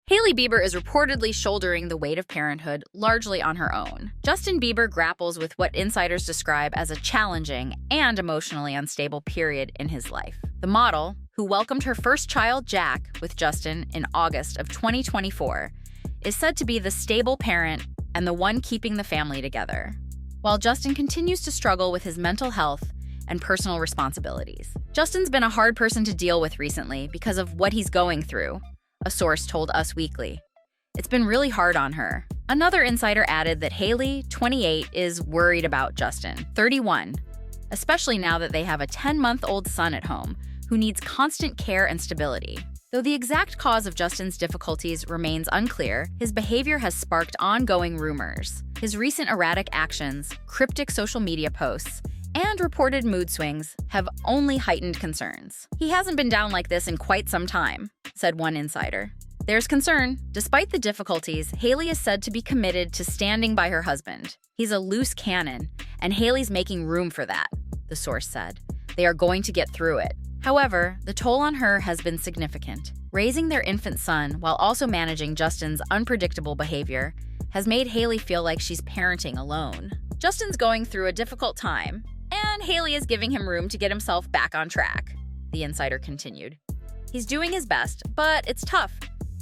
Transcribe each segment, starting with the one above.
Hailey Bieber is reportedly shouldering the weight of parenthood largely on her own. Justin Bieber grapples with what insiders describe as a challenging and emotionally unstable period in his life. The model, who welcomed her first child, Jack, with Justin in August of 2024, is said to be the stable parent and the one keeping the family together, while Justin continues to struggle with his mental health and personal responsibilities. Justin's been a hard person to deal with recently because of what he's going through, a source told Us Weekly. It's been really hard on her. Another insider added that Hailey, 28, is worried about Justin, 31, especially now that they have a 10-month-old son at home who needs constant care and stability. Though the exact cause of Justin's difficulties remains unclear, his behavior has sparked ongoing rumors. His recent erratic actions, cryptic social media posts, and reported mood swings have only heightened concerns. He hasn't been down like this in quite some time, said one insider. There's concern. Despite the difficulties, Hailey is said to be committed to standing by her husband. He's a loose cannon, and Hailey's making room for that, the source said. They are going to get through it. However, the toll on her has been significant. Raising their infant son while also managing Justin's unpredictable behavior has made Hailey feel like she's parenting alone. Justin's going through a difficult time, and Hailey is giving him room to get himself back on track, the insider continued. He's doing his best, but it's tough.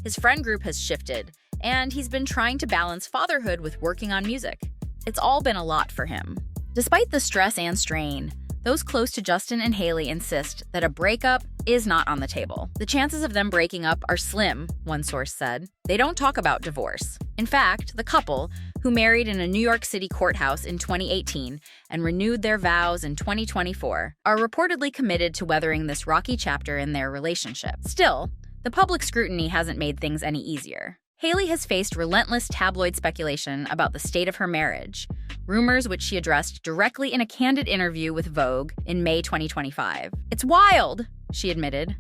His friend group has shifted, and he's been trying to balance fatherhood with working on music. It's all been a lot for him. Despite the stress and strain, those close to Justin and Hailey insist that a breakup is not on the table. The chances of them breaking up are slim, one source said. They don't talk about divorce. In fact, the couple, who married in a New York City courthouse in 2018 and renewed their vows in 2024, are reportedly committed to weathering this rocky chapter in their relationship. Still, the public scrutiny hasn't made things any easier. Hailey has faced relentless tabloid speculation about the state of her marriage, rumors which she addressed directly in a candid interview with Vogue in May 2025. "It's wild," she admitted.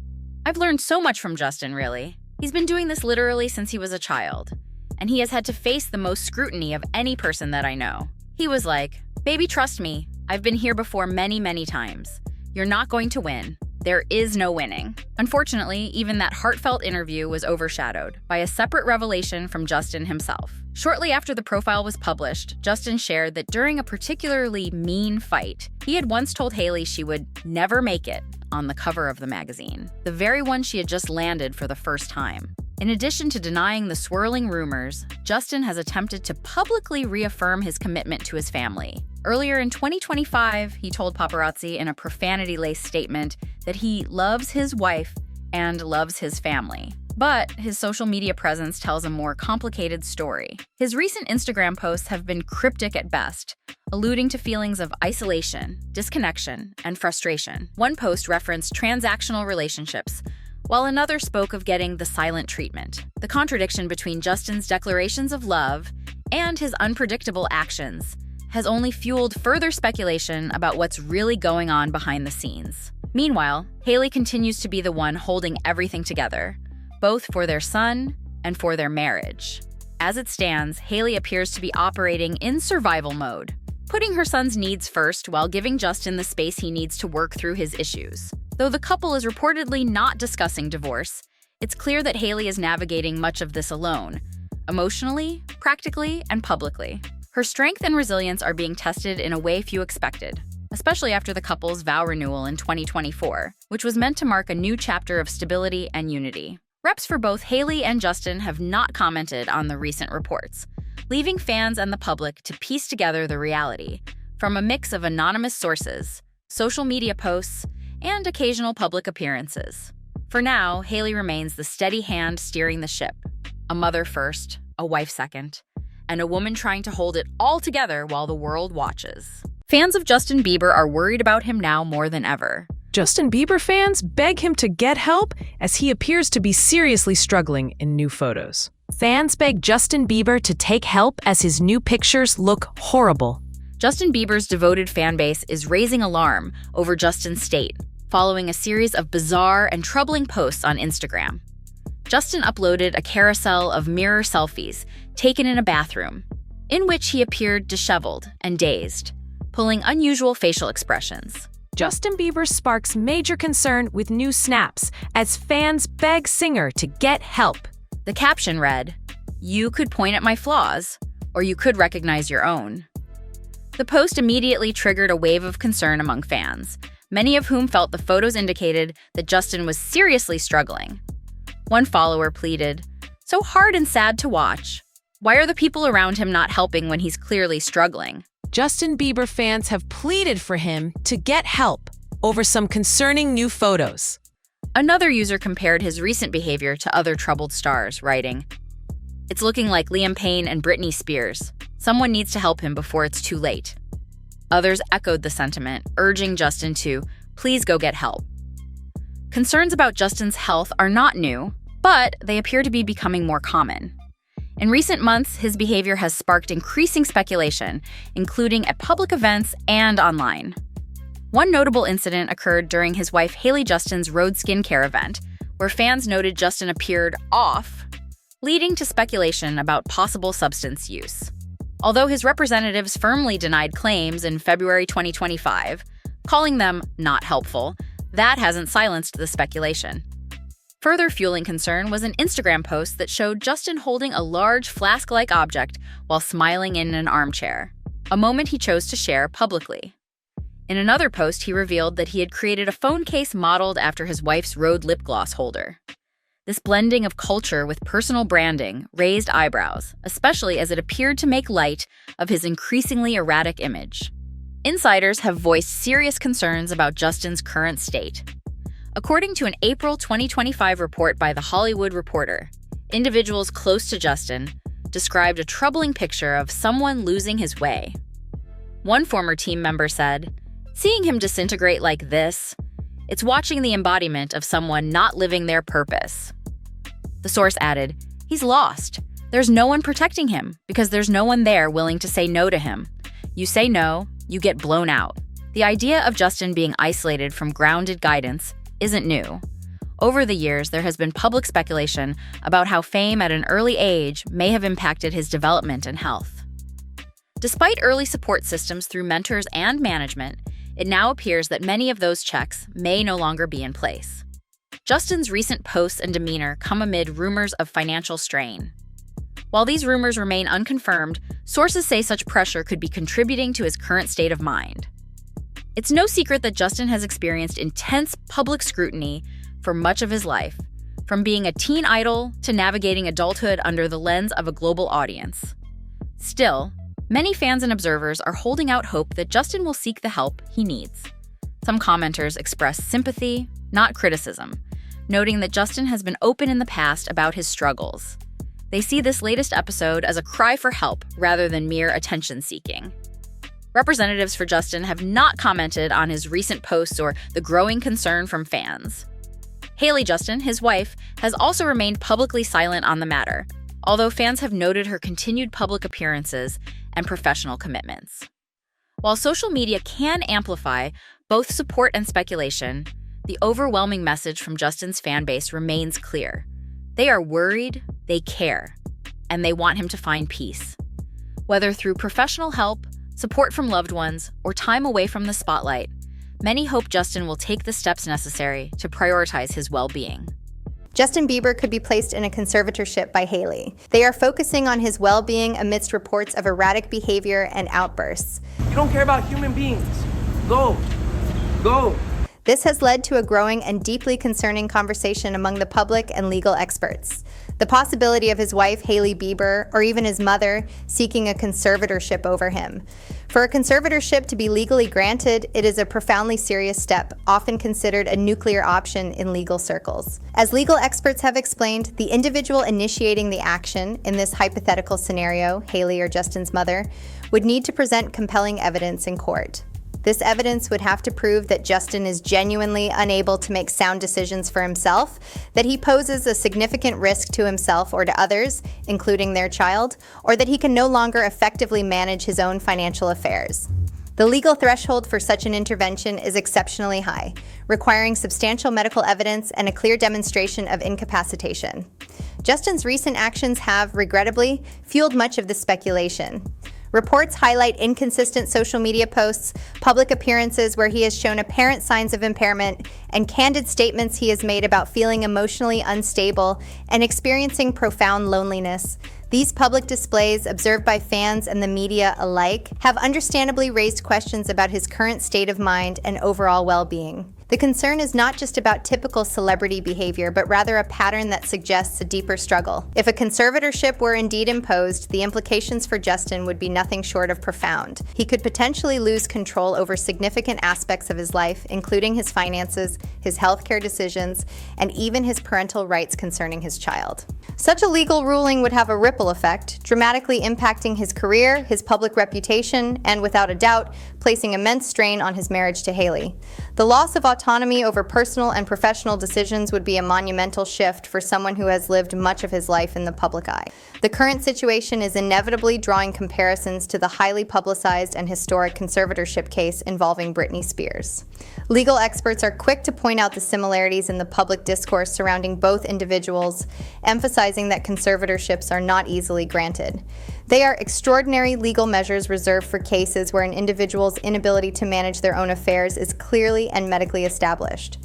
"I've learned so much from Justin, really. He's been doing this literally since he was a child, and he has had to face the most scrutiny of any person that I know. He was like, 'Baby, trust me. I've been here before many, many times. You're not going to win. There is no winning.'" Unfortunately, even that heartfelt interview was overshadowed by a separate revelation from Justin himself. Shortly after the profile was published, Justin shared that during a particularly mean fight, he had once told Hailey she would never make it on the cover of the magazine, the very one she had just landed for the first time. In addition to denying the swirling rumors, Justin has attempted to publicly reaffirm his commitment to his family. Earlier in 2025, he told paparazzi in a profanity-laced statement that he loves his wife and loves his family. But his social media presence tells a more complicated story. His recent Instagram posts have been cryptic at best, alluding to feelings of isolation, disconnection, and frustration. One post referenced transactional relationships, while another spoke of getting the silent treatment. The contradiction between Justin's declarations of love and his unpredictable actions has only fueled further speculation about what's really going on behind the scenes. Meanwhile, Hailey continues to be the one holding everything together, both for their son and for their marriage. As it stands, Hailey appears to be operating in survival mode, putting her son's needs first while giving Justin the space he needs to work through his issues. Though the couple is reportedly not discussing divorce, it's clear that Hailey is navigating much of this alone, emotionally, practically, and publicly. Her strength and resilience are being tested in a way few expected, especially after the couple's vow renewal in 2024, which was meant to mark a new chapter of stability and unity. Reps for both Hailey and Justin have not commented on the recent reports, leaving fans and the public to piece together the reality from a mix of anonymous sources, social media posts, and occasional public appearances. For now, Hailey remains the steady hand steering the ship, a mother first, a wife second, and a woman trying to hold it all together while the world watches. Fans of Justin Bieber are worried about him now more than ever. Justin Bieber fans beg him to get help as he appears to be seriously struggling in new photos. Fans beg Justin Bieber to take help as his new pictures look horrible. Justin Bieber's devoted fan base is raising alarm over Justin's state, following a series of bizarre and troubling posts on Instagram. Justin uploaded a carousel of mirror selfies taken in a bathroom, in which he appeared disheveled and dazed, pulling unusual facial expressions. Justin Bieber sparks major concern with new snaps as fans beg singer to get help. The caption read, "You could point at my flaws, or you could recognize your own." The post immediately triggered a wave of concern among fans, many of whom felt the photos indicated that Justin was seriously struggling. One follower pleaded, "So hard and sad to watch. Why are the people around him not helping when he's clearly struggling?" Justin Bieber fans have pleaded for him to get help over some concerning new photos. Another user compared his recent behavior to other troubled stars, writing, "It's looking like Liam Payne and Britney Spears. Someone needs to help him before it's too late." Others echoed the sentiment, urging Justin to please go get help. Concerns about Justin's health are not new, but they appear to be becoming more common. In recent months, his behavior has sparked increasing speculation, including at public events and online. One notable incident occurred during his wife Hailey Justin's Road skincare event, where fans noted Justin appeared off, leading to speculation about possible substance use. Although his representatives firmly denied claims in February 2025, calling them not helpful, that hasn't silenced the speculation. Further fueling concern was an Instagram post that showed Justin holding a large flask-like object while smiling in an armchair, a moment he chose to share publicly. In another post, he revealed that he had created a phone case modeled after his wife's Rhode lip gloss holder. This blending of culture with personal branding raised eyebrows, especially as it appeared to make light of his increasingly erratic image. Insiders have voiced serious concerns about Justin's current state. According to an April 2025 report by The Hollywood Reporter, individuals close to Justin described a troubling picture of someone losing his way. One former team member said, "Seeing him disintegrate like this, it's watching the embodiment of someone not living their purpose." The source added, "He's lost. There's no one protecting him because there's no one there willing to say no to him. You say no, you get blown out." The idea of Justin being isolated from grounded guidance isn't new. Over the years, there has been public speculation about how fame at an early age may have impacted his development and health. Despite early support systems through mentors and management, it now appears that many of those checks may no longer be in place. Justin's recent posts and demeanor come amid rumors of financial strain. While these rumors remain unconfirmed, sources say such pressure could be contributing to his current state of mind. It's no secret that Justin has experienced intense public scrutiny for much of his life, from being a teen idol to navigating adulthood under the lens of a global audience. Still, many fans and observers are holding out hope that Justin will seek the help he needs. Some commenters express sympathy, not criticism, noting that Justin has been open in the past about his struggles. They see this latest episode as a cry for help rather than mere attention-seeking. Representatives for Justin have not commented on his recent posts or the growing concern from fans. Hailey Justin, his wife, has also remained publicly silent on the matter, although fans have noted her continued public appearances and professional commitments. While social media can amplify both support and speculation, the overwhelming message from Justin's fan base remains clear. They are worried, they care, and they want him to find peace. Whether through professional help, support from loved ones, or time away from the spotlight, many hope Justin will take the steps necessary to prioritize his well-being. Justin Bieber could be placed in a conservatorship by Hailey. They are focusing on his well-being amidst reports of erratic behavior and outbursts. You don't care about human beings. Go. This has led to a growing and deeply concerning conversation among the public and legal experts. The possibility of his wife, Hailey Bieber, or even his mother, seeking a conservatorship over him. For a conservatorship to be legally granted, it is a profoundly serious step, often considered a nuclear option in legal circles. As legal experts have explained, the individual initiating the action, in this hypothetical scenario, Hailey or Justin's mother, would need to present compelling evidence in court. This evidence would have to prove that Justin is genuinely unable to make sound decisions for himself, that he poses a significant risk to himself or to others, including their child, or that he can no longer effectively manage his own financial affairs. The legal threshold for such an intervention is exceptionally high, requiring substantial medical evidence and a clear demonstration of incapacitation. Justin's recent actions have, regrettably, fueled much of this speculation. Reports highlight inconsistent social media posts, public appearances where he has shown apparent signs of impairment, and candid statements he has made about feeling emotionally unstable and experiencing profound loneliness. These public displays, observed by fans and the media alike, have understandably raised questions about his current state of mind and overall well-being. The concern is not just about typical celebrity behavior, but rather a pattern that suggests a deeper struggle. If a conservatorship were indeed imposed, the implications for Justin would be nothing short of profound. He could potentially lose control over significant aspects of his life, including his finances, his healthcare decisions, and even his parental rights concerning his child. Such a legal ruling would have a ripple effect, dramatically impacting his career, his public reputation, and without a doubt, placing immense strain on his marriage to Hailey. The loss of autonomy over personal and professional decisions would be a monumental shift for someone who has lived much of his life in the public eye. The current situation is inevitably drawing comparisons to the highly publicized and historic conservatorship case involving Britney Spears. Legal experts are quick to point out the similarities in the public discourse surrounding both individuals, emphasizing that conservatorships are not easily granted. They are extraordinary legal measures reserved for cases where an individual's inability to manage their own affairs is clearly and medically established.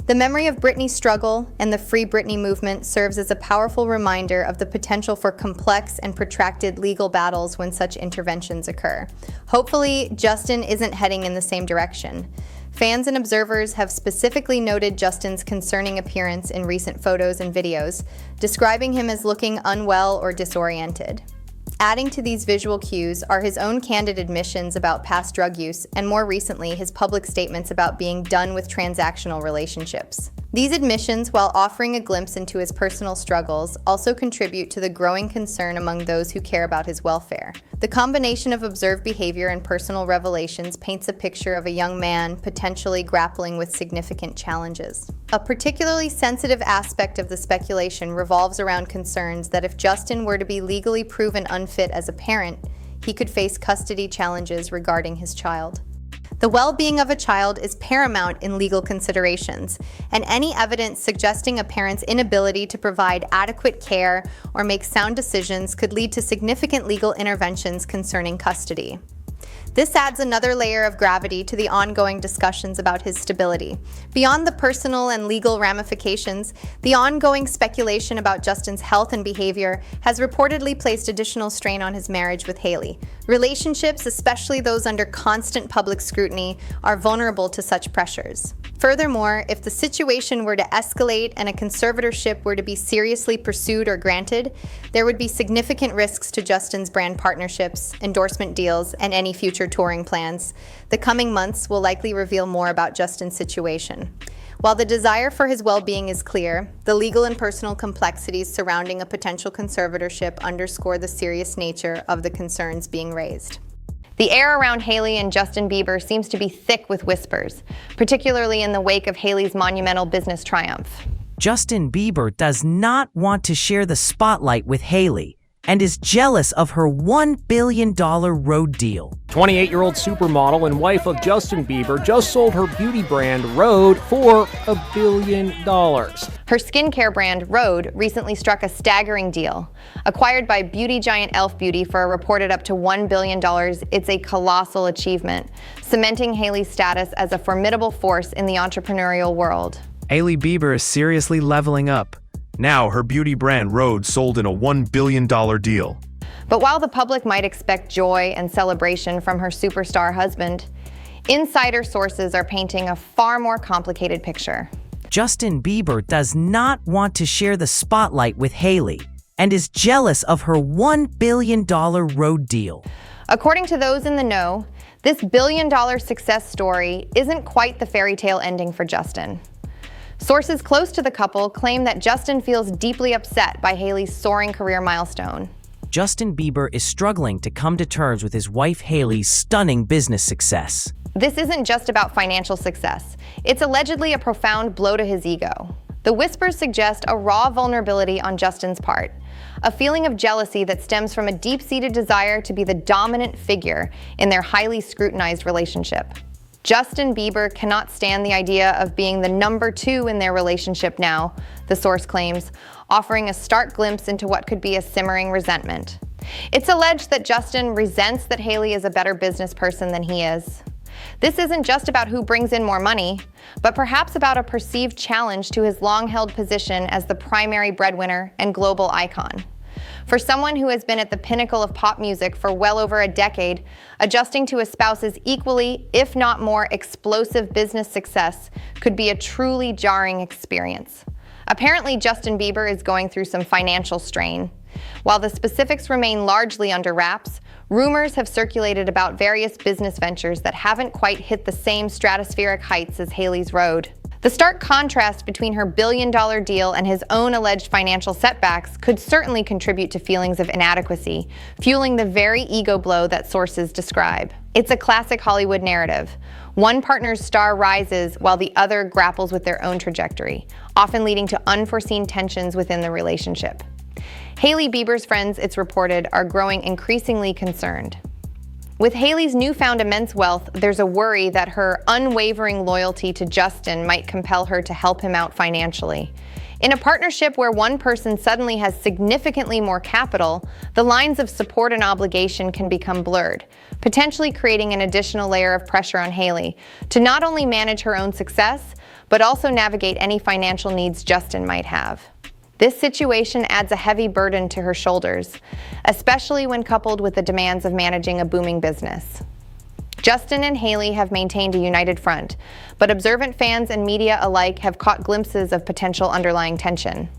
The memory of Britney's struggle and the Free Britney movement serves as a powerful reminder of the potential for complex and protracted legal battles when such interventions occur. Hopefully, Justin isn't heading in the same direction. Fans and observers have specifically noted Justin's concerning appearance in recent photos and videos, describing him as looking unwell or disoriented. Adding to these visual cues are his own candid admissions about past drug use and, more recently, his public statements about being done with transactional relationships. These admissions, while offering a glimpse into his personal struggles, also contribute to the growing concern among those who care about his welfare. The combination of observed behavior and personal revelations paints a picture of a young man potentially grappling with significant challenges. A particularly sensitive aspect of the speculation revolves around concerns that if Justin were to be legally proven unfit as a parent, he could face custody challenges regarding his child. The well-being of a child is paramount in legal considerations, and any evidence suggesting a parent's inability to provide adequate care or make sound decisions could lead to significant legal interventions concerning custody. This adds another layer of gravity to the ongoing discussions about his stability. Beyond the personal and legal ramifications, the ongoing speculation about Justin's health and behavior has reportedly placed additional strain on his marriage with Hailey. Relationships, especially those under constant public scrutiny, are vulnerable to such pressures. Furthermore, if the situation were to escalate and a conservatorship were to be seriously pursued or granted, there would be significant risks to Justin's brand partnerships, endorsement deals, and any future touring plans. The coming months will likely reveal more about Justin's situation. While the desire for his well-being is clear, the legal and personal complexities surrounding a potential conservatorship underscore the serious nature of the concerns being raised. The air around Hailey and Justin Bieber seems to be thick with whispers, particularly in the wake of Hailey's monumental business triumph. Justin Bieber does not want to share the spotlight with Hailey and is jealous of her $1 billion road deal. 28-year-old supermodel and wife of Justin Bieber just sold her beauty brand Rhode for $1 billion. Her skincare brand, Rhode, recently struck a staggering deal. Acquired by beauty giant e.l.f. Beauty for a reported up to $1 billion, it's a colossal achievement, cementing Hailey's status as a formidable force in the entrepreneurial world. Hailey Bieber is seriously leveling up. Now her beauty brand Rhode sold in a $1 billion deal. But while the public might expect joy and celebration from her superstar husband, insider sources are painting a far more complicated picture. Justin Bieber does not want to share the spotlight with Hailey and is jealous of her $1 billion road deal. According to those in the know, this billion-dollar success story isn't quite the fairy tale ending for Justin. Sources close to the couple claim that Justin feels deeply upset by Hailey's soaring career milestone. Justin Bieber is struggling to come to terms with his wife Hailey's stunning business success. This isn't just about financial success. It's allegedly a profound blow to his ego. The whispers suggest a raw vulnerability on Justin's part, a feeling of jealousy that stems from a deep-seated desire to be the dominant figure in their highly scrutinized relationship. Justin Bieber cannot stand the idea of being the number two in their relationship now, the source claims, offering a stark glimpse into what could be a simmering resentment. It's alleged that Justin resents that Hailey is a better business person than he is. This isn't just about who brings in more money, but perhaps about a perceived challenge to his long-held position as the primary breadwinner and global icon. For someone who has been at the pinnacle of pop music for well over a decade, adjusting to a spouse's equally, if not more, explosive business success could be a truly jarring experience. Apparently, Justin Bieber is going through some financial strain. While the specifics remain largely under wraps, rumors have circulated about various business ventures that haven't quite hit the same stratospheric heights as Hailey's road. The stark contrast between her billion-dollar deal and his own alleged financial setbacks could certainly contribute to feelings of inadequacy, fueling the very ego blow that sources describe. It's a classic Hollywood narrative. One partner's star rises while the other grapples with their own trajectory, often leading to unforeseen tensions within the relationship. Hailey Bieber's friends, it's reported, are growing increasingly concerned. With Hailey's newfound immense wealth, there's a worry that her unwavering loyalty to Justin might compel her to help him out financially. In a partnership where one person suddenly has significantly more capital, the lines of support and obligation can become blurred, potentially creating an additional layer of pressure on Hailey to not only manage her own success, but also navigate any financial needs Justin might have. This situation adds a heavy burden to her shoulders, especially when coupled with the demands of managing a booming business. Justin and Hailey have maintained a united front, but observant fans and media alike have caught glimpses of potential underlying tension.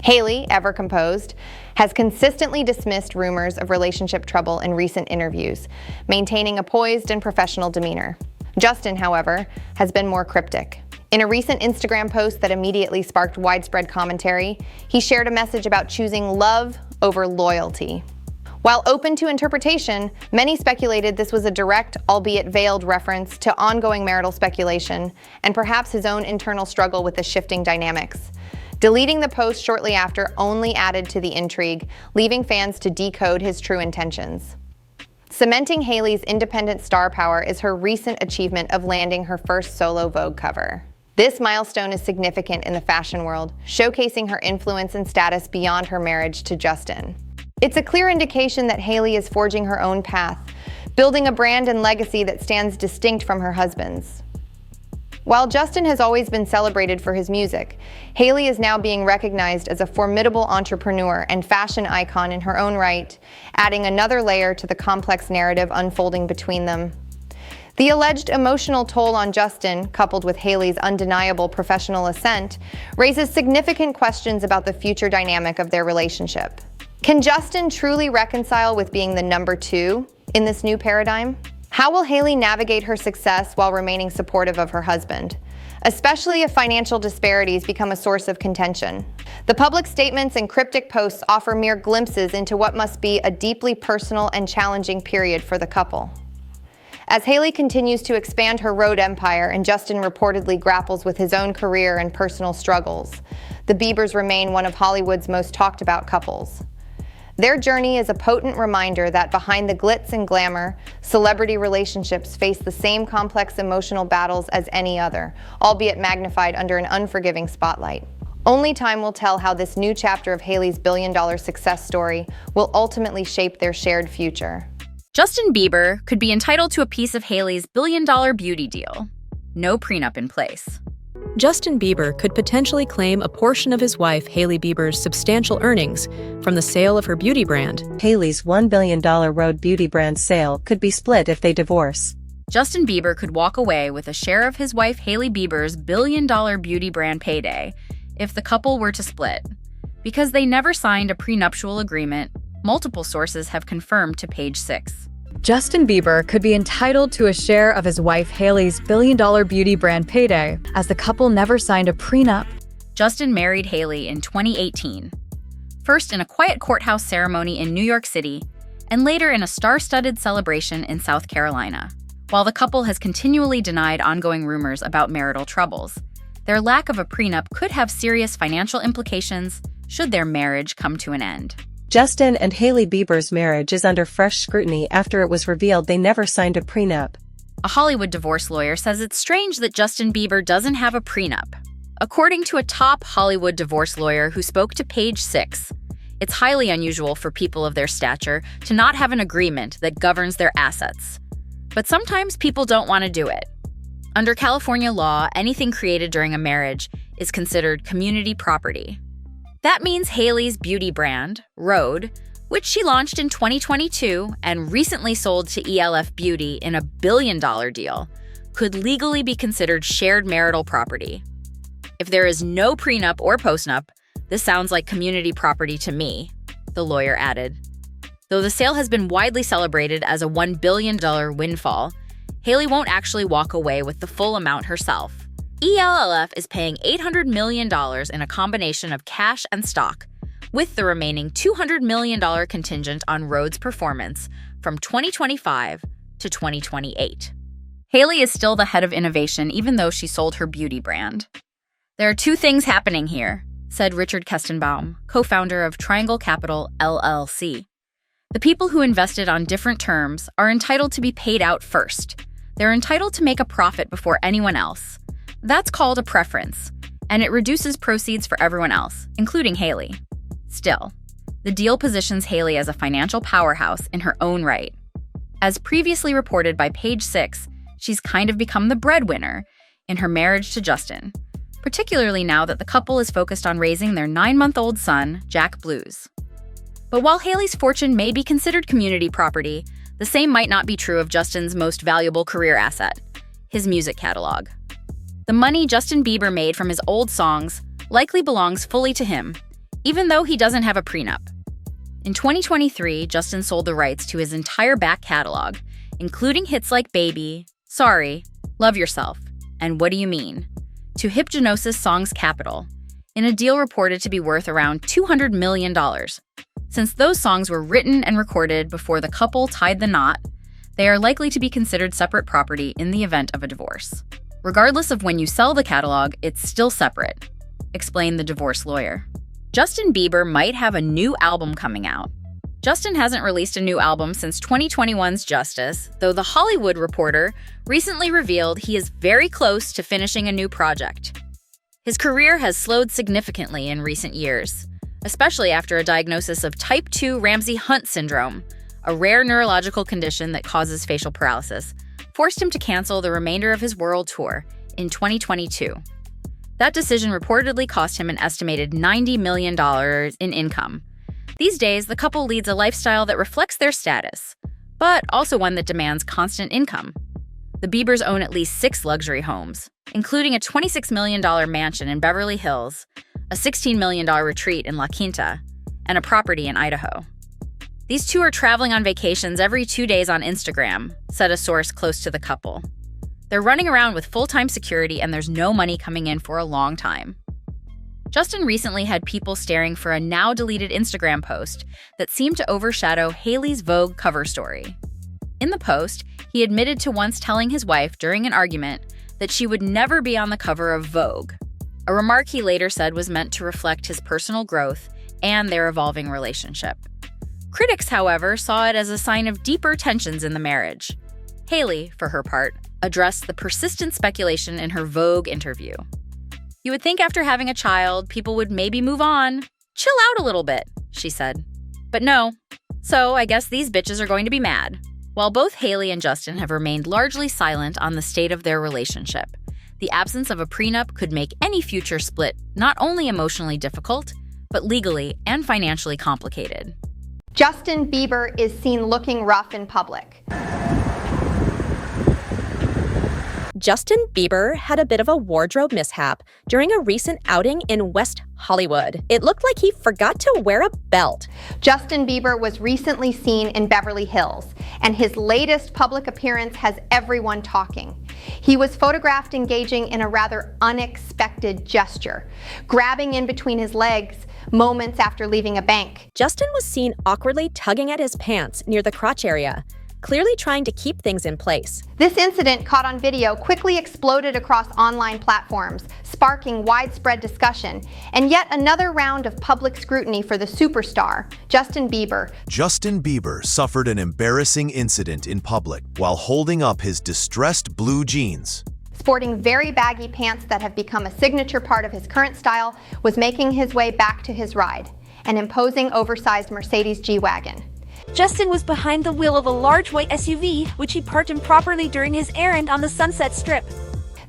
Hailey, ever composed, has consistently dismissed rumors of relationship trouble in recent interviews, maintaining a poised and professional demeanor. Justin, however, has been more cryptic. In a recent Instagram post that immediately sparked widespread commentary, he shared a message about choosing love over loyalty. While open to interpretation, many speculated this was a direct, albeit veiled, reference to ongoing marital speculation and perhaps his own internal struggle with the shifting dynamics. Deleting the post shortly after only added to the intrigue, leaving fans to decode his true intentions. Cementing Hailey's independent star power is her recent achievement of landing her first solo Vogue cover. This milestone is significant in the fashion world, showcasing her influence and status beyond her marriage to Justin. It's a clear indication that Hailey is forging her own path, building a brand and legacy that stands distinct from her husband's. While Justin has always been celebrated for his music, Hailey is now being recognized as a formidable entrepreneur and fashion icon in her own right, adding another layer to the complex narrative unfolding between them. The alleged emotional toll on Justin, coupled with Hailey's undeniable professional ascent, raises significant questions about the future dynamic of their relationship. Can Justin truly reconcile with being the number two in this new paradigm? How will Hailey navigate her success while remaining supportive of her husband, especially if financial disparities become a source of contention? The public statements and cryptic posts offer mere glimpses into what must be a deeply personal and challenging period for the couple. As Hailey continues to expand her road empire and Justin reportedly grapples with his own career and personal struggles, the Biebers remain one of Hollywood's most talked about couples. Their journey is a potent reminder that behind the glitz and glamour, celebrity relationships face the same complex emotional battles as any other, albeit magnified under an unforgiving spotlight. Only time will tell how this new chapter of Hailey's billion-dollar success story will ultimately shape their shared future. Justin Bieber could be entitled to a piece of Hailey's billion-dollar beauty deal. No prenup in place. Justin Bieber could potentially claim a portion of his wife Hailey Bieber's substantial earnings from the sale of her beauty brand. Hailey's $1 billion Rhode beauty brand sale could be split if they divorce. Justin Bieber could walk away with a share of his wife Hailey Bieber's billion-dollar beauty brand payday if the couple were to split. Because they never signed a prenuptial agreement, multiple sources have confirmed to Page 6. Justin Bieber could be entitled to a share of his wife Hailey's billion-dollar beauty brand payday, as the couple never signed a prenup. Justin married Hailey in 2018, first in a quiet courthouse ceremony in New York City, and later in a star-studded celebration in South Carolina. While the couple has continually denied ongoing rumors about marital troubles, their lack of a prenup could have serious financial implications should their marriage come to an end. Justin and Hailey Bieber's marriage is under fresh scrutiny after it was revealed they never signed a prenup. A Hollywood divorce lawyer says it's strange that Justin Bieber doesn't have a prenup. According to a top Hollywood divorce lawyer who spoke to Page 6, It's highly unusual for people of their stature to not have an agreement that governs their assets. But sometimes people don't want to do it. Under California law, anything created during a marriage is considered community property. That means Hailey's beauty brand, Rhode, which she launched in 2022 and recently sold to ELF Beauty in a billion-dollar deal, could legally be considered shared marital property. If there is no prenup or postnup, this sounds like community property to me, the lawyer added. Though the sale has been widely celebrated as a $1 billion windfall, Hailey won't actually walk away with the full amount herself. ELF is paying $800 million in a combination of cash and stock, with the remaining $200 million contingent on Rhode's performance from 2025 to 2028. Hailey is still the head of innovation even though she sold her beauty brand. There are two things happening here, said Richard Kestenbaum, co-founder of Triangle Capital, LLC. The people who invested on different terms are entitled to be paid out first. They're entitled to make a profit before anyone else. That's called a preference, and it reduces proceeds for everyone else, including Hailey. Still, the deal positions Hailey as a financial powerhouse in her own right. As previously reported by Page 6, she's kind of become the breadwinner in her marriage to Justin, particularly now that the couple is focused on raising their 9-month-old son, Jack Blues. But while Hailey's fortune may be considered community property, the same might not be true of Justin's most valuable career asset, his music catalog. The money Justin Bieber made from his old songs likely belongs fully to him, even though he doesn't have a prenup. In 2023, Justin sold the rights to his entire back catalog, including hits like Baby, Sorry, Love Yourself, and What Do You Mean, to Hypnosis Songs Capital, in a deal reported to be worth around $200 million. Since those songs were written and recorded before the couple tied the knot, they are likely to be considered separate property in the event of a divorce. Regardless of when you sell the catalog, it's still separate, explained the divorce lawyer. Justin Bieber might have a new album coming out. Justin hasn't released a new album since 2021's Justice, though The Hollywood Reporter recently revealed he is very close to finishing a new project. His career has slowed significantly in recent years, especially after a diagnosis of type 2 Ramsay-Hunt syndrome, a rare neurological condition that causes facial paralysis, forced him to cancel the remainder of his world tour in 2022. That decision reportedly cost him an estimated $90 million in income. These days, the couple leads a lifestyle that reflects their status, but also one that demands constant income. The Biebers own at least 6 luxury homes, including a $26 million mansion in Beverly Hills, a $16 million retreat in La Quinta, and a property in Idaho. These two are traveling on vacations every 2 days on Instagram, said a source close to the couple. They're running around with full-time security and there's no money coming in for a long time. Justin recently had people staring for a now-deleted Instagram post that seemed to overshadow Hailey's Vogue cover story. In the post, he admitted to once telling his wife during an argument that she would never be on the cover of Vogue, a remark he later said was meant to reflect his personal growth and their evolving relationship. Critics, however, saw it as a sign of deeper tensions in the marriage. Hailey, for her part, addressed the persistent speculation in her Vogue interview. You would think after having a child, people would maybe move on. Chill out a little bit, she said. But no. So I guess these bitches are going to be mad. While both Hailey and Justin have remained largely silent on the state of their relationship, the absence of a prenup could make any future split not only emotionally difficult, but legally and financially complicated. Justin Bieber is seen looking rough in public. Justin Bieber had a bit of a wardrobe mishap during a recent outing in West Hollywood. It looked like he forgot to wear a belt. Justin Bieber was recently seen in Beverly Hills, and his latest public appearance has everyone talking. He was photographed engaging in a rather unexpected gesture, grabbing in between his legs moments after leaving a bank. Justin was seen awkwardly tugging at his pants near the crotch area, clearly trying to keep things in place. This incident, caught on video, quickly exploded across online platforms, sparking widespread discussion, and yet another round of public scrutiny for the superstar, Justin Bieber. Justin Bieber suffered an embarrassing incident in public while holding up his distressed blue jeans. Sporting very baggy pants that have become a signature part of his current style, was making his way back to his ride. an imposing oversized Mercedes G-Wagon. Justin was behind the wheel of a large white SUV, which he parked improperly during his errand on the Sunset Strip.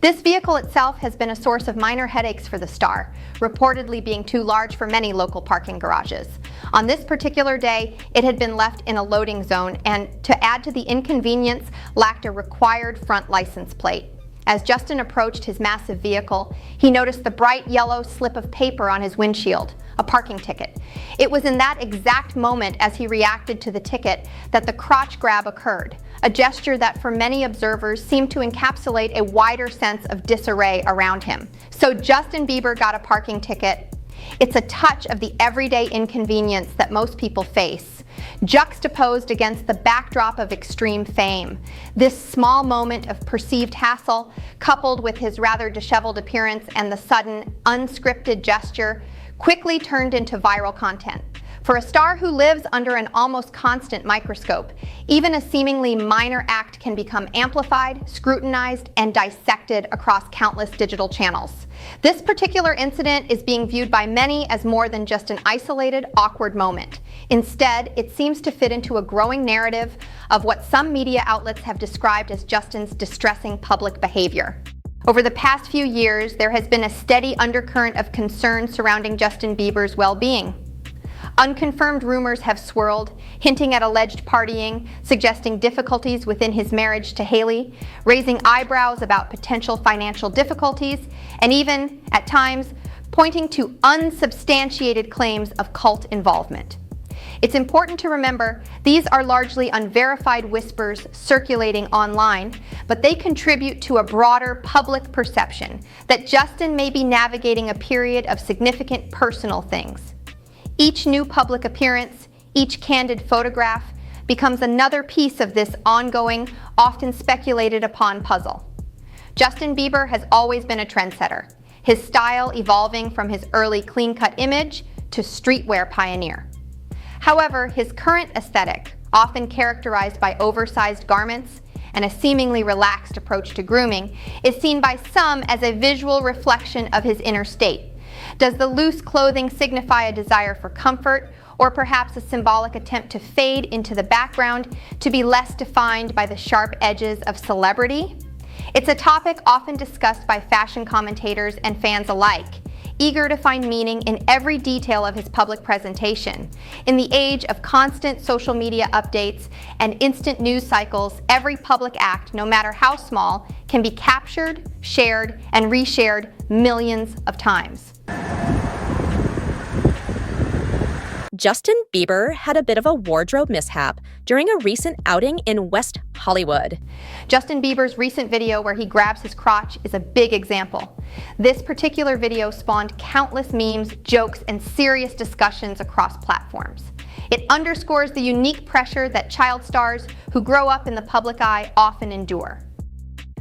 This vehicle itself has been a source of minor headaches for the star, reportedly being too large for many local parking garages. On this particular day, it had been left in a loading zone and, to add to the inconvenience, lacked a required front license plate. As Justin approached his massive vehicle, he noticed the bright yellow slip of paper on his windshield, a parking ticket. It was in that exact moment as he reacted to the ticket that the crotch grab occurred, a gesture that for many observers seemed to encapsulate a wider sense of disarray around him. So Justin Bieber got a parking ticket. It's a touch of the everyday inconvenience that most people face, juxtaposed against the backdrop of extreme fame. This small moment of perceived hassle, coupled with his rather disheveled appearance and the sudden, unscripted gesture, quickly turned into viral content. For a star who lives under an almost constant microscope, even a seemingly minor act can become amplified, scrutinized, and dissected across countless digital channels. This particular incident is being viewed by many as more than just an isolated, awkward moment. Instead, it seems to fit into a growing narrative of what some media outlets have described as Justin's distressing public behavior. Over the past few years, there has been a steady undercurrent of concern surrounding Justin Bieber's well-being. Unconfirmed rumors have swirled, hinting at alleged partying, suggesting difficulties within his marriage to Hailey, raising eyebrows about potential financial difficulties, and even, at times, pointing to unsubstantiated claims of cult involvement. It's important to remember these are largely unverified whispers circulating online, but they contribute to a broader public perception that Justin may be navigating a period of significant personal things. Each new public appearance, each candid photograph, becomes another piece of this ongoing, often speculated upon puzzle. Justin Bieber has always been a trendsetter, his style evolving from his early clean-cut image to streetwear pioneer. However, his current aesthetic, often characterized by oversized garments and a seemingly relaxed approach to grooming, is seen by some as a visual reflection of his inner state. Does the loose clothing signify a desire for comfort, or perhaps a symbolic attempt to fade into the background to be less defined by the sharp edges of celebrity? It's a topic often discussed by fashion commentators and fans alike, eager to find meaning in every detail of his public presentation. In the age of constant social media updates and instant news cycles, every public act, no matter how small, can be captured, shared, and reshared millions of times. Justin Bieber had a bit of a wardrobe mishap during a recent outing in West Hollywood. Justin Bieber's recent video where he grabs his crotch is a big example. This particular video spawned countless memes, jokes, and serious discussions across platforms. It underscores the unique pressure that child stars who grow up in the public eye often endure.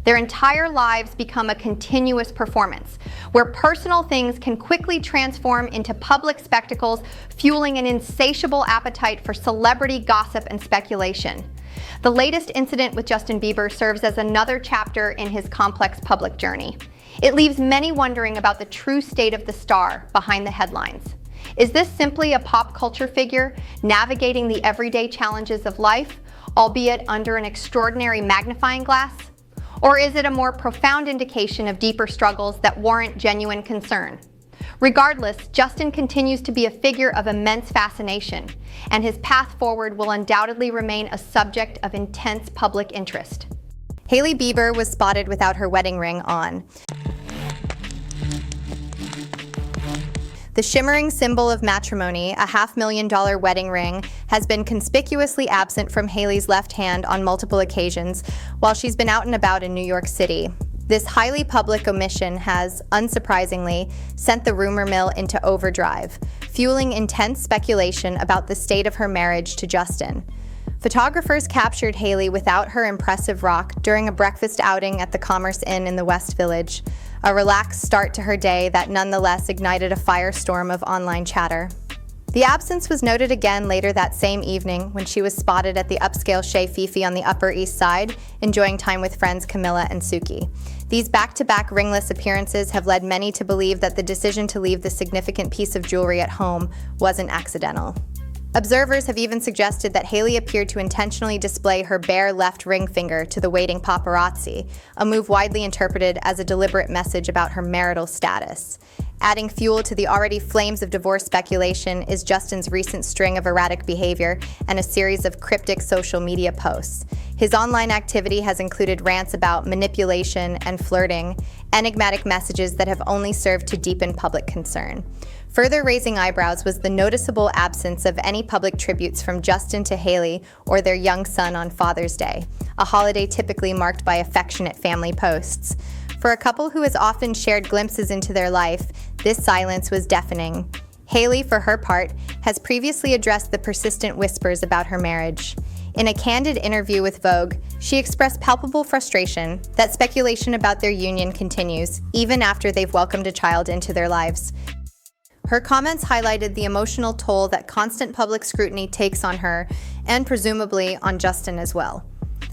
Their entire lives become a continuous performance, where personal things can quickly transform into public spectacles, fueling an insatiable appetite for celebrity gossip and speculation. The latest incident with Justin Bieber serves as another chapter in his complex public journey. It leaves many wondering about the true state of the star behind the headlines. Is this simply a pop culture figure navigating the everyday challenges of life, albeit under an extraordinary magnifying glass? Or is it a more profound indication of deeper struggles that warrant genuine concern? Regardless, Justin continues to be a figure of immense fascination, and his path forward will undoubtedly remain a subject of intense public interest. Hailey Bieber was spotted without her wedding ring on. The shimmering symbol of matrimony, a $500,000 wedding ring, has been conspicuously absent from Hailey's left hand on multiple occasions while she's been out and about in New York City. This highly public omission has, unsurprisingly, sent the rumor mill into overdrive, fueling intense speculation about the state of her marriage to Justin. Photographers captured Hailey without her impressive rock during a breakfast outing at the Commerce Inn in the West Village, a relaxed start to her day that nonetheless ignited a firestorm of online chatter. The absence was noted again later that same evening when she was spotted at the upscale Chez Fifi on the Upper East Side, enjoying time with friends Camilla and Suki. These back-to-back ringless appearances have led many to believe that the decision to leave the significant piece of jewelry at home wasn't accidental. Observers have even suggested that Hailey appeared to intentionally display her bare left ring finger to the waiting paparazzi, a move widely interpreted as a deliberate message about her marital status. Adding fuel to the already flames of divorce speculation is Justin's recent string of erratic behavior and a series of cryptic social media posts. His online activity has included rants about manipulation and flirting, enigmatic messages that have only served to deepen public concern. Further raising eyebrows was the noticeable absence of any public tributes from Justin to Hailey or their young son on Father's Day, a holiday typically marked by affectionate family posts. For a couple who has often shared glimpses into their life, this silence was deafening. Hailey, for her part, has previously addressed the persistent whispers about her marriage. In a candid interview with Vogue, she expressed palpable frustration that speculation about their union continues, even after they've welcomed a child into their lives. Her comments highlighted the emotional toll that constant public scrutiny takes on her, and presumably on Justin as well.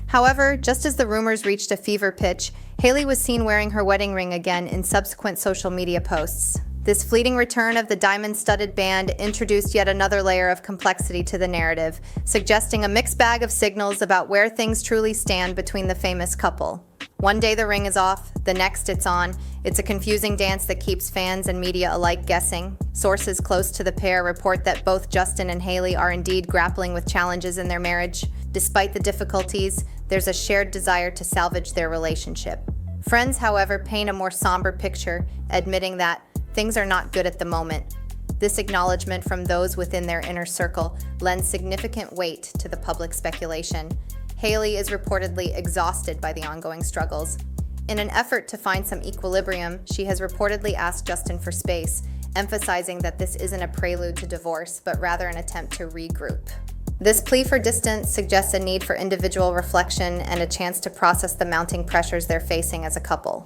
However, just as the rumors reached a fever pitch, Hailey was seen wearing her wedding ring again in subsequent social media posts. This fleeting return of the diamond-studded band introduced yet another layer of complexity to the narrative, suggesting a mixed bag of signals about where things truly stand between the famous couple. One day the ring is off, the next it's on. It's a confusing dance that keeps fans and media alike guessing. Sources close to the pair report that both Justin and Hailey are indeed grappling with challenges in their marriage. Despite the difficulties, there's a shared desire to salvage their relationship. Friends, however, paint a more somber picture, admitting that things are not good at the moment. This acknowledgement from those within their inner circle lends significant weight to the public speculation. Hailey is reportedly exhausted by the ongoing struggles. In an effort to find some equilibrium, she has reportedly asked Justin for space, emphasizing that this isn't a prelude to divorce, but rather an attempt to regroup. This plea for distance suggests a need for individual reflection and a chance to process the mounting pressures they're facing as a couple.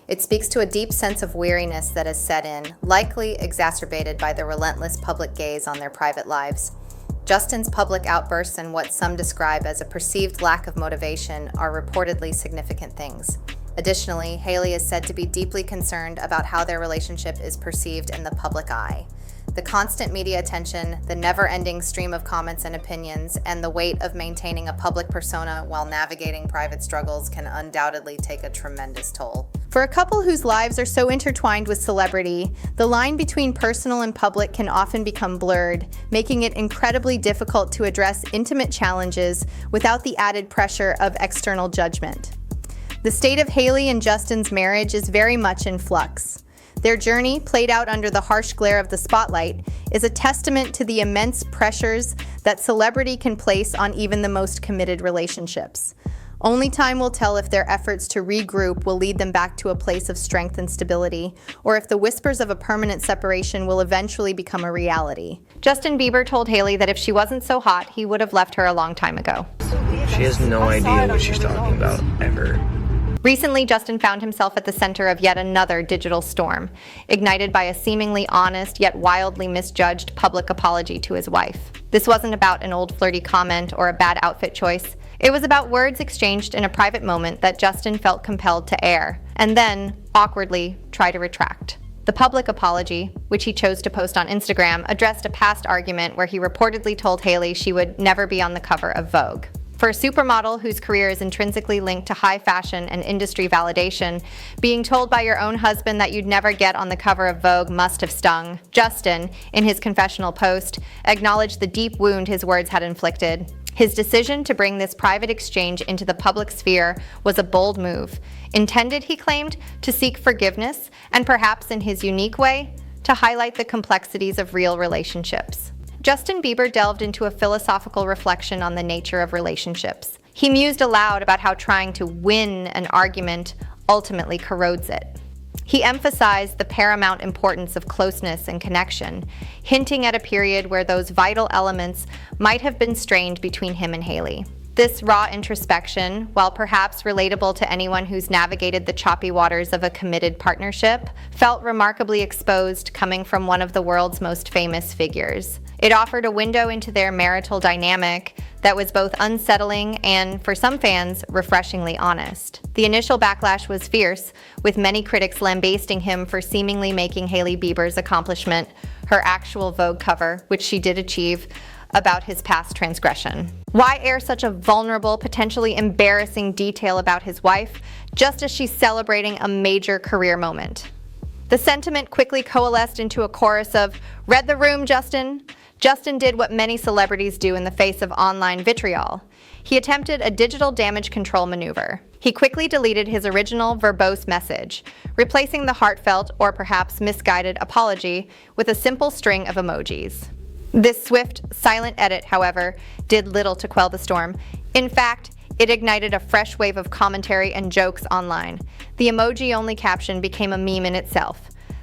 It speaks to a deep sense of weariness that has set in, likely exacerbated by the relentless public gaze on their private lives. Justin's public outbursts and what some describe as a perceived lack of motivation are reportedly significant things. Additionally, Hailey is said to be deeply concerned about how their relationship is perceived in the public eye. The constant media attention, the never-ending stream of comments and opinions, and the weight of maintaining a public persona while navigating private struggles can undoubtedly take a tremendous toll. For a couple whose lives are so intertwined with celebrity, the line between personal and public can often become blurred, making it incredibly difficult to address intimate challenges without the added pressure of external judgment. The state of Hailey and Justin's marriage is very much in flux. Their journey, played out under the harsh glare of the spotlight, is a testament to the immense pressures that celebrity can place on even the most committed relationships. Only time will tell if their efforts to regroup will lead them back to a place of strength and stability, or if the whispers of a permanent separation will eventually become a reality. Justin Bieber told Hailey that if she wasn't so hot, he would have left her a long time ago. She has no idea what she's talking about, ever. Recently, Justin found himself at the center of yet another digital storm, ignited by a seemingly honest yet wildly misjudged public apology to his wife. This wasn't about an old flirty comment or a bad outfit choice. It was about words exchanged in a private moment that Justin felt compelled to air, and then, awkwardly, try to retract. The public apology, which he chose to post on Instagram, addressed a past argument where he reportedly told Hailey she would never be on the cover of Vogue. For a supermodel whose career is intrinsically linked to high fashion and industry validation, being told by your own husband that you'd never get on the cover of Vogue must have stung. Justin, in his confessional post, acknowledged the deep wound his words had inflicted. His decision to bring this private exchange into the public sphere was a bold move, intended, he claimed, to seek forgiveness and perhaps in his unique way, to highlight the complexities of real relationships. Justin Bieber delved into a philosophical reflection on the nature of relationships. He mused aloud about how trying to win an argument ultimately corrodes it. He emphasized the paramount importance of closeness and connection, hinting at a period where those vital elements might have been strained between him and Hailey. This raw introspection, while perhaps relatable to anyone who's navigated the choppy waters of a committed partnership, felt remarkably exposed coming from one of the world's most famous figures. It offered a window into their marital dynamic that was both unsettling and, for some fans, refreshingly honest. The initial backlash was fierce, with many critics lambasting him for seemingly making Hailey Bieber's accomplishment her actual Vogue cover, which she did achieve, about his past transgression. Why air such a vulnerable, potentially embarrassing detail about his wife, just as she's celebrating a major career moment? The sentiment quickly coalesced into a chorus of, "Read the room, Justin." Justin did what many celebrities do in the face of online vitriol. He attempted a digital damage control maneuver. He quickly deleted his original verbose message, replacing the heartfelt or perhaps misguided apology with a simple string of emojis. This swift, silent edit, however, did little to quell the storm. In fact, it ignited a fresh wave of commentary and jokes online. The emoji-only caption became a meme in itself.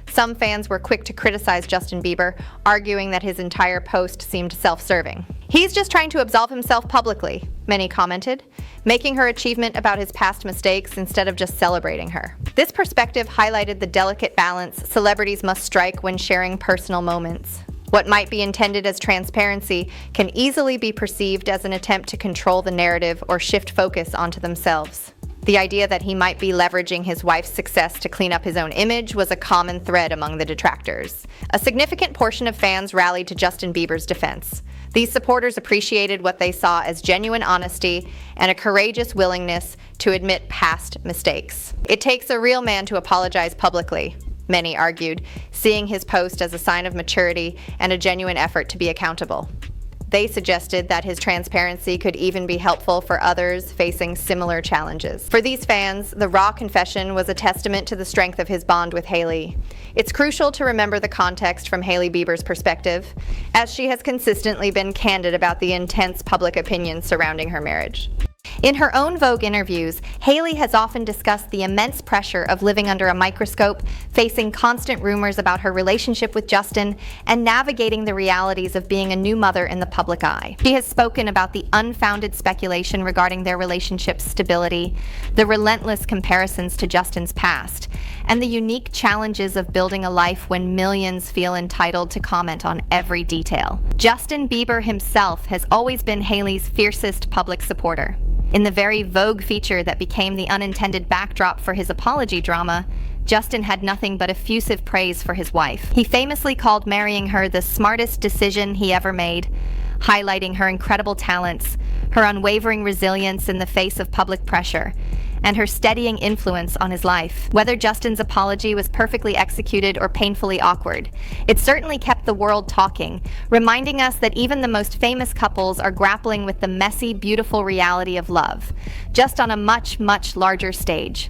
Some fans were quick to criticize Justin Bieber, arguing that his entire post seemed self-serving. "He's just trying to absolve himself publicly," many commented, making her achievement about his past mistakes instead of just celebrating her. This perspective highlighted the delicate balance celebrities must strike when sharing personal moments. What might be intended as transparency can easily be perceived as an attempt to control the narrative or shift focus onto themselves. The idea that he might be leveraging his wife's success to clean up his own image was a common thread among the detractors. A significant portion of fans rallied to Justin Bieber's defense. These supporters appreciated what they saw as genuine honesty and a courageous willingness to admit past mistakes. "It takes a real man to apologize publicly," many argued, seeing his post as a sign of maturity and a genuine effort to be accountable. They suggested that his transparency could even be helpful for others facing similar challenges. For these fans, the raw confession was a testament to the strength of his bond with Hailey. It's crucial to remember the context from Hailey Bieber's perspective, as she has consistently been candid about the intense public opinion surrounding her marriage. In her own Vogue interviews, Hailey has often discussed the immense pressure of living under a microscope, facing constant rumors about her relationship with Justin, and navigating the realities of being a new mother in the public eye. She has spoken about the unfounded speculation regarding their relationship's stability, the relentless comparisons to Justin's past, and the unique challenges of building a life when millions feel entitled to comment on every detail. Justin Bieber himself has always been Hailey's fiercest public supporter. In the very Vogue feature that became the unintended backdrop for his apology drama, Justin had nothing but effusive praise for his wife. He famously called marrying her the smartest decision he ever made, highlighting her incredible talents, her unwavering resilience in the face of public pressure, and her steadying influence on his life. Whether Justin's apology was perfectly executed or painfully awkward, it certainly kept the world talking, reminding us that even the most famous couples are grappling with the messy, beautiful reality of love, just on a much, much larger stage.